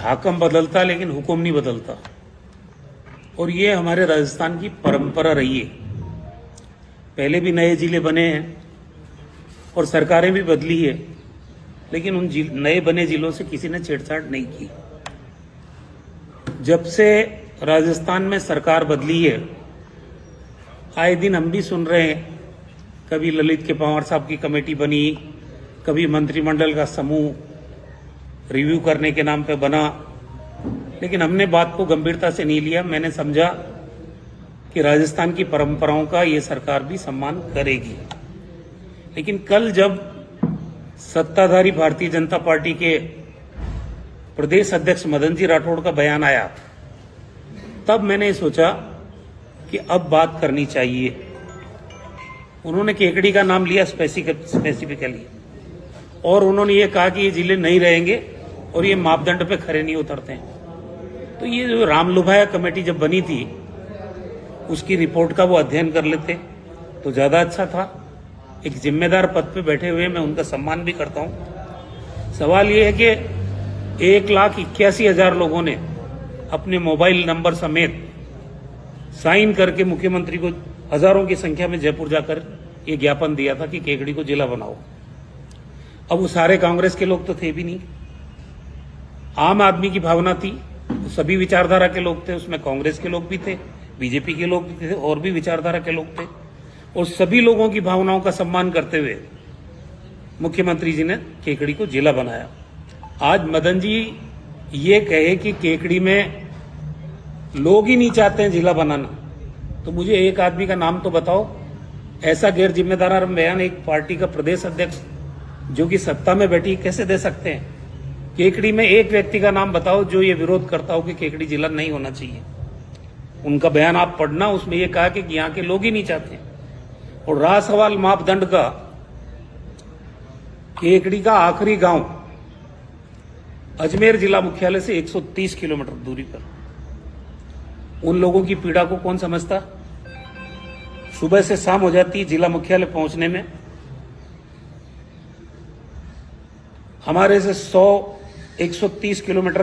हाकम बदलता लेकिन हुक्म नहीं बदलता, और ये हमारे राजस्थान की परंपरा रही है। पहले भी नए जिले बने हैं और सरकारें भी बदली है, लेकिन उन नए बने जिलों से किसी ने छेड़छाड़ नहीं की। जब से राजस्थान में सरकार बदली है, आए दिन हम भी सुन रहे हैं, कभी ललित के पंवार साहब की कमेटी बनी, कभी मंत्रिमंडल का समूह रिव्यू करने के नाम पे बना, लेकिन हमने बात को गंभीरता से नहीं लिया। मैंने समझा कि राजस्थान की परंपराओं का ये सरकार भी सम्मान करेगी। लेकिन कल जब सत्ताधारी भारतीय जनता पार्टी के प्रदेश अध्यक्ष मदन जी राठौड़ का बयान आया, तब मैंने सोचा कि अब बात करनी चाहिए। उन्होंने केकड़ी का नाम लिया स्पेसिफिकली, और उन्होंने ये कहा कि ये जिले नहीं रहेंगे और ये मापदंड पे खरे नहीं उतरते हैं। तो ये जो रामलुभाया कमेटी जब बनी थी, उसकी रिपोर्ट का वो अध्ययन कर लेते तो ज्यादा अच्छा था। एक जिम्मेदार पद पे बैठे हुए मैं उनका सम्मान भी करता हूं। सवाल ये है कि 1,81,000 लोगों ने अपने मोबाइल नंबर समेत साइन करके मुख्यमंत्री को हजारों की संख्या में जयपुर जाकर ये ज्ञापन दिया था कि केकड़ी को जिला बनाओ। अब वो सारे कांग्रेस के लोग तो थे भी नहीं, आम आदमी की भावना थी, सभी विचारधारा के लोग थे, उसमें कांग्रेस के लोग भी थे, बीजेपी के लोग भी थे, और भी विचारधारा के लोग थे, और सभी लोगों की भावनाओं का सम्मान करते हुए मुख्यमंत्री जी ने केकड़ी को जिला बनाया। आज मदन जी ये कहे कि केकड़ी में लोग ही नहीं चाहते हैं जिला बनाना, तो मुझे एक आदमी का नाम तो बताओ। ऐसा गैर जिम्मेदार बयान एक पार्टी का प्रदेश अध्यक्ष जो कि सत्ता में बैठी कैसे दे सकते हैं? केकड़ी में एक व्यक्ति का नाम बताओ जो ये विरोध करता हो कि केकड़ी जिला नहीं होना चाहिए। उनका बयान आप पढ़ना, उसमें ये कहा कि यहाँ के लोग ही नहीं चाहते। और रहा सवाल मापदंड का, केकड़ी का आखिरी गांव अजमेर जिला मुख्यालय से 130 किलोमीटर दूरी पर। उन लोगों की पीड़ा को कौन समझता? सुबह से शाम हो जाती जिला मुख्यालय पहुंचने में। हमारे से 130 किलोमीटर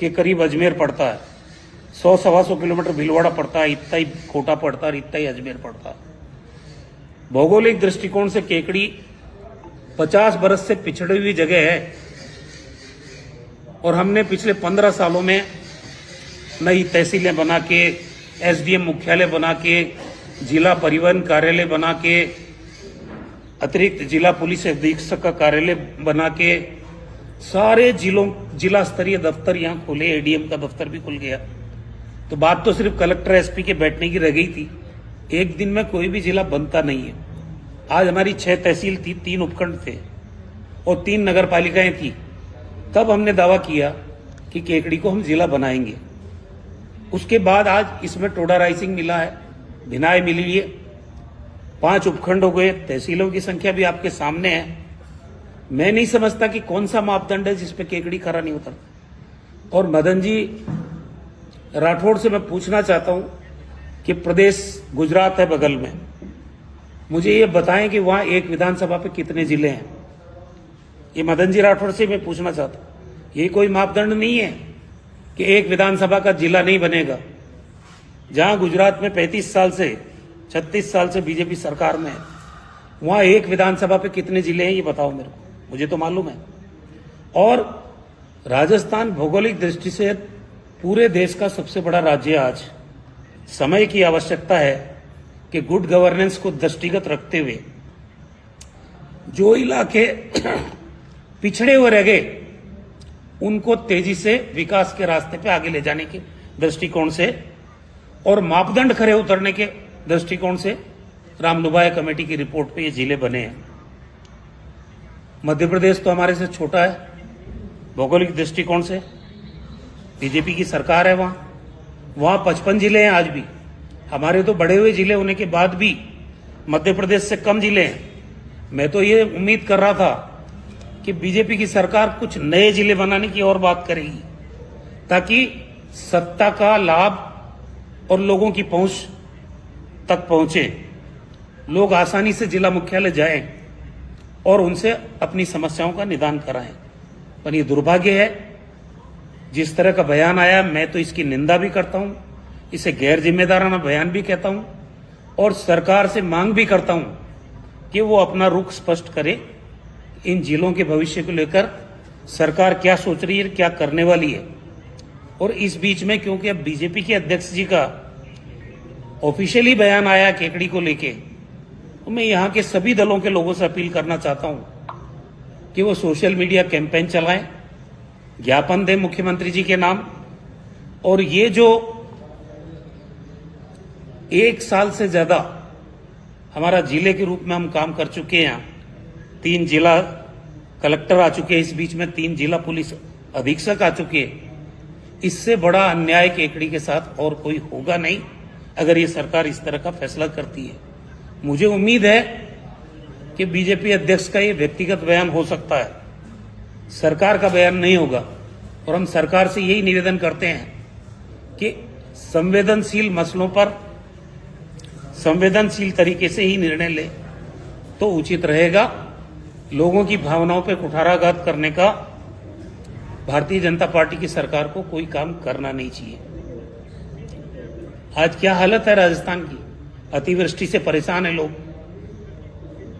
के करीब अजमेर पड़ता है, 100-125 किलोमीटर भीलवाड़ा पड़ता है, इतना ही कोटा पड़ता है, इतना ही अजमेर पड़ता है। भौगोलिक दृष्टिकोण से केकड़ी 50 बरस से पिछड़ी हुई जगह है, और हमने पिछले 15 सालों में नई तहसीलें बना के, एसडीएम मुख्यालय बना के, जिला परिवहन कार्यालय बना के, अतिरिक्त जिला पुलिस अधीक्षक का कार्यालय बना के, सारे जिला स्तरीय दफ्तर यहां खोले, एडीएम का दफ्तर भी खुल गया। तो बात तो सिर्फ कलेक्टर एसपी के बैठने की रह गई थी। एक दिन में कोई भी जिला बनता नहीं है। आज हमारी 6 तहसील थी, 3 उपखंड थे और 3 नगर पालिकाएं थी। तब हमने दावा किया कि केकड़ी को हम जिला बनाएंगे। उसके बाद आज इसमें टोडा राइसिंग मिला है, भिनाई मिली है, 5 उपखंड हो गए, तहसीलों की संख्या भी आपके सामने है। मैं नहीं समझता कि कौन सा मापदंड है जिसपे केकड़ी खरा नहीं उतरता। और मदन जी राठौड़ से मैं पूछना चाहता हूं कि प्रदेश गुजरात है बगल में, मुझे ये बताएं कि वहां एक विधानसभा पे कितने जिले हैं? ये मदन जी राठौड़ से मैं पूछना चाहता हूं। ये कोई मापदंड नहीं है कि एक विधानसभा का जिला नहीं बनेगा। जहां गुजरात में 35 साल से 36 साल से बीजेपी सरकार में है, वहां एक विधानसभा पे कितने जिले हैं ये बताओ मेरे को, मुझे तो मालूम है। और राजस्थान भौगोलिक दृष्टि से पूरे देश का सबसे बड़ा राज्य। आज समय की आवश्यकता है कि गुड गवर्नेंस को दृष्टिगत रखते हुए जो इलाके पिछड़े हुए रह गए उनको तेजी से विकास के रास्ते पे आगे ले जाने के दृष्टिकोण से और मापदंड खरे उतरने के दृष्टिकोण से रामलुभाया कमेटी की रिपोर्ट पे ये जिले बने हैं। मध्य प्रदेश तो हमारे से छोटा है भौगोलिक दृष्टिकोण से, बीजेपी की सरकार है वहां 55 जिले हैं आज भी। हमारे तो बड़े हुए जिले होने के बाद भी मध्य प्रदेश से कम जिले हैं। मैं तो ये उम्मीद कर रहा था कि बीजेपी की सरकार कुछ नए जिले बनाने की और बात करेगी, ताकि सत्ता का लाभ और लोगों की पहुंच तक पहुंचे, लोग आसानी से जिला मुख्यालय जाएं और उनसे अपनी समस्याओं का निदान कराएं। पर ये दुर्भाग्य है जिस तरह का बयान आया, मैं तो इसकी निंदा भी करता हूं, इसे गैर जिम्मेदाराना बयान भी कहता हूं और सरकार से मांग भी करता हूं कि वो अपना रुख स्पष्ट करे। इन जिलों के भविष्य को लेकर सरकार क्या सोच रही है, क्या करने वाली है। और इस बीच में क्योंकि अब बीजेपी के अध्यक्ष जी का ऑफिशियली बयान आया केकड़ी को लेके, तो मैं यहां के सभी दलों के लोगों से अपील करना चाहता हूं कि वो सोशल मीडिया कैंपेन चलाएं, ज्ञापन दें मुख्यमंत्री जी के नाम। और ये जो 1 साल से ज्यादा हमारा जिले के रूप में हम काम कर चुके हैं, 3 जिला कलेक्टर आ चुके हैं, इस बीच में 3 जिला पुलिस अधीक्षक आ चुके हैं। इससे बड़ा अन्याय केकड़ी के साथ और कोई होगा नहीं अगर ये सरकार इस तरह का फैसला करती है। मुझे उम्मीद है कि बीजेपी अध्यक्ष का ये व्यक्तिगत बयान हो सकता है, सरकार का बयान नहीं होगा। और हम सरकार से यही निवेदन करते हैं कि संवेदनशील मसलों पर संवेदनशील तरीके से ही निर्णय ले तो उचित रहेगा। लोगों की भावनाओं पर कुठाराघात करने का भारतीय जनता पार्टी की सरकार को कोई काम करना नहीं चाहिए। आज क्या हालत है राजस्थान की, अतिवृष्टि से परेशान है लोग,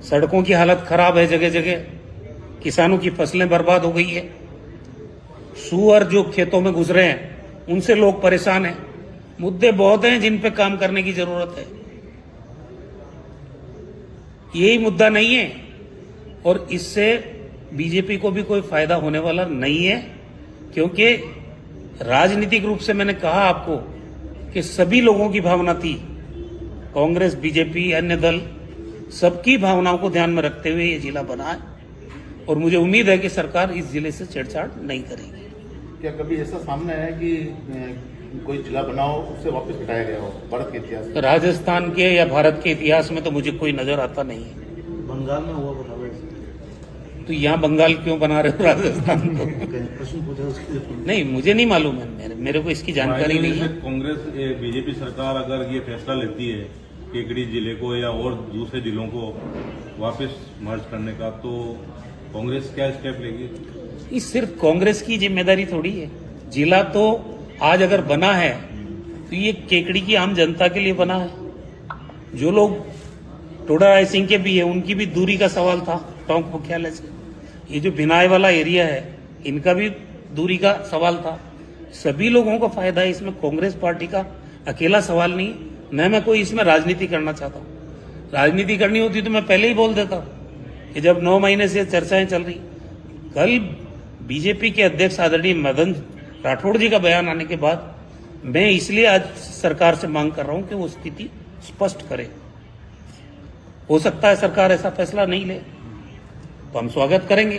सड़कों की हालत खराब है, जगह जगह किसानों की फसलें बर्बाद हो गई है, सुअर जो खेतों में गुजरे हैं उनसे लोग परेशान हैं। मुद्दे बहुत हैं जिन पे काम करने की जरूरत है, यही मुद्दा नहीं है। और इससे बीजेपी को भी कोई फायदा होने वाला नहीं है, क्योंकि राजनीतिक रूप से मैंने कहा आपको कि सभी लोगों की भावना थी, कांग्रेस, बीजेपी, अन्य दल, सबकी भावनाओं को ध्यान में रखते हुए ये जिला बना है। और मुझे उम्मीद है कि सरकार इस जिले से छेड़छाड़ नहीं करेगी। क्या कभी ऐसा सामने आया कि कोई जिला बनाओ उससे वापस हटाया गया हो भारत के इतिहास में? राजस्थान के या भारत के इतिहास में तो मुझे कोई नजर आता नहीं है। बंगाल में हुआ बना तो यहाँ बंगाल क्यों बना रहे हो राजस्थान को? प्रश्न पूछा उसके नहीं, मुझे नहीं मालूम है, मेरे को इसकी जानकारी नहीं है। कांग्रेस बीजेपी सरकार अगर ये फैसला लेती है केकड़ी जिले को या और दूसरे जिलों को वापस मर्ज करने का, तो कांग्रेस क्या स्टेप लेगी? ये सिर्फ कांग्रेस की जिम्मेदारी थोड़ी है। जिला तो आज अगर बना है तो ये केकड़ी की आम जनता के लिए बना है। जो लोग टोडा राय सिंह के भी है, उनकी भी दूरी का सवाल था टोंक मुख्यालय से। ये जो बिनाई वाला एरिया है, इनका भी दूरी का सवाल था। सभी लोगों को फायदा है इसमें, कांग्रेस पार्टी का अकेला सवाल नहीं। न मैं कोई इसमें राजनीति करना चाहता हूँ। राजनीति करनी होती तो मैं पहले ही बोल देता कि जब 9 महीने से चर्चाएं चल रही। कल बीजेपी के अध्यक्ष आदरणीय मदन राठौड़ जी का बयान आने के बाद मैं इसलिए आज सरकार से मांग कर रहा हूं कि वो स्थिति स्पष्ट करे। हो सकता है सरकार ऐसा फैसला नहीं ले तो हम स्वागत करेंगे,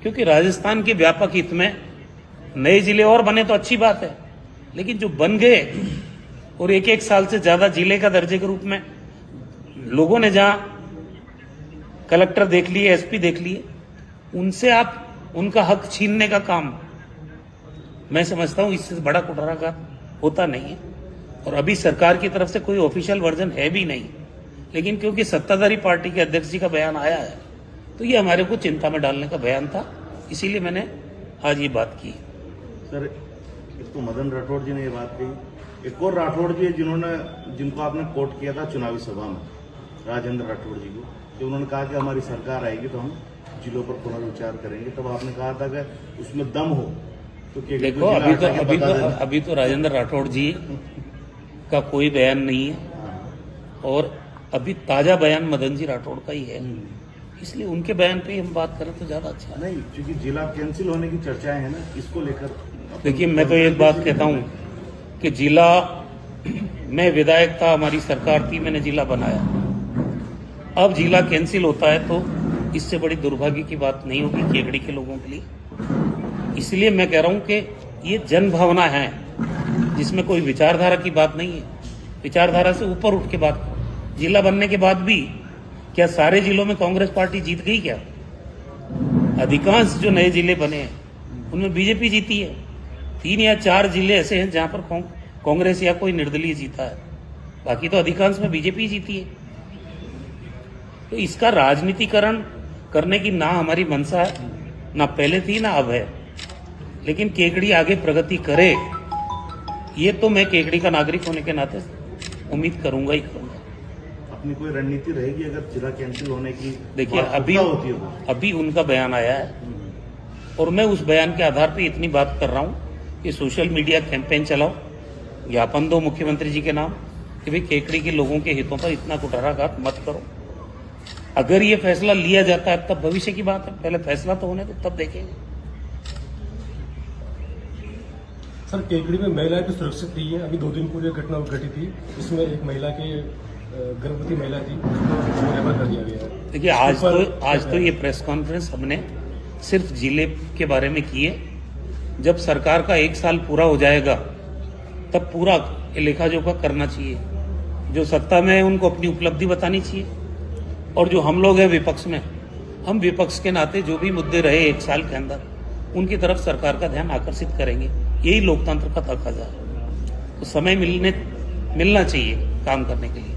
क्योंकि राजस्थान के व्यापक हित में नए जिले और बने तो अच्छी बात है, लेकिन जो बन गए और 1-1 साल से ज्यादा जिले का दर्जे के रूप में लोगों ने जहां कलेक्टर देख लिए, एसपी देख लिए, उनसे आप उनका हक छीनने का काम, मैं समझता हूं इससे बड़ा कुठाराघात होता नहीं है। और अभी सरकार की तरफ से कोई ऑफिशियल वर्जन है भी नहीं, लेकिन क्योंकि सत्ताधारी पार्टी के अध्यक्ष जी का बयान आया है तो ये हमारे को चिंता में डालने का बयान था, इसीलिए मैंने आज ये बात की। सर, एक तो मदन राठौड़ जी ने ये बात कही, एक और राठौड़ जी जिनको आपने कोट किया था चुनावी सभा में, राजेंद्र राठौड़ जी को, कि उन्होंने कहा कि हमारी सरकार आएगी तो हम जिलों पर पुनर्विचार करेंगे। तब आपने कहा था कि उसमें दम हो तो देखो, अभी तो राजेंद्र राठौड़ जी का कोई बयान नहीं है और अभी ताजा बयान मदन जी राठौड़ का ही है, इसलिए उनके बयान पे ही हम बात करें तो ज्यादा अच्छा है। नहीं, क्योंकि जिला कैंसिल होने की चर्चाएं हैं ना, इसको लेकर। देखिए, मैं तो एक बात कहता हूं कि जिला, मैं विधायक था, हमारी सरकार थी, मैंने जिला बनाया। अब जिला कैंसिल होता है तो इससे बड़ी दुर्भाग्य की बात नहीं होगी केकड़ी के लोगों के लिए। इसलिए मैं कह रहा हूं कि ये जन भावना है जिसमें कोई विचारधारा की बात नहीं है। विचारधारा से ऊपर उठ के बात, जिला बनने के बाद भी क्या सारे जिलों में कांग्रेस पार्टी जीत गई? क्या अधिकांश जो नए जिले बने हैं उनमें बीजेपी जीती है। 3 या 4 जिले ऐसे हैं जहां पर कांग्रेस या कोई निर्दलीय जीता है, बाकी तो अधिकांश में बीजेपी जीती है। तो इसका राजनीतिकरण करने की ना हमारी मंशा है, ना पहले थी ना अब है। लेकिन केकड़ी आगे प्रगति करे, ये तो मैं केकड़ी का नागरिक होने के नाते उम्मीद करूंगा ही करूंगा। अपनी कोई रणनीति रहेगी अगर जिला कैंसिल होने की? देखिए बात अभी पुख्ता होती है वो। अभी उनका बयान आया है और मैं उस बयान के आधार पे इतनी बात कर रहा हूं कि सोशल मीडिया कैंपेन चलाओ, ज्ञापन दो मुख्यमंत्री जी के नाम कि भाई केकड़ी के लोगों के हितों पर इतना कुठाराघात मत करो। अगर ये फैसला लिया जाता है तब भविष्य की बात है, पहले फैसला तो होने तो तब देखेंगे। सर, केकड़ी में महिलाएं तो सुरक्षित नहीं है। अभी 2 दिन पूर्व घटना घटी थी, इसमें एक महिला के गर्भवती महिला थी, उसको रेफर कर दिया गया है। देखिए आज तो ये प्रेस कॉन्फ्रेंस हमने सिर्फ जिले के बारे में की है। जब सरकार का 1 साल पूरा हो जाएगा तब पूरा लेखा जोखा करना चाहिए। जो सत्ता में है उनको अपनी उपलब्धि बतानी चाहिए और जो हम लोग हैं विपक्ष में, हम विपक्ष के नाते जो भी मुद्दे रहे 1 साल के अंदर उनकी तरफ सरकार का ध्यान आकर्षित करेंगे। यही लोकतंत्र का तकाजा है। तो समय मिलना चाहिए काम करने के लिए।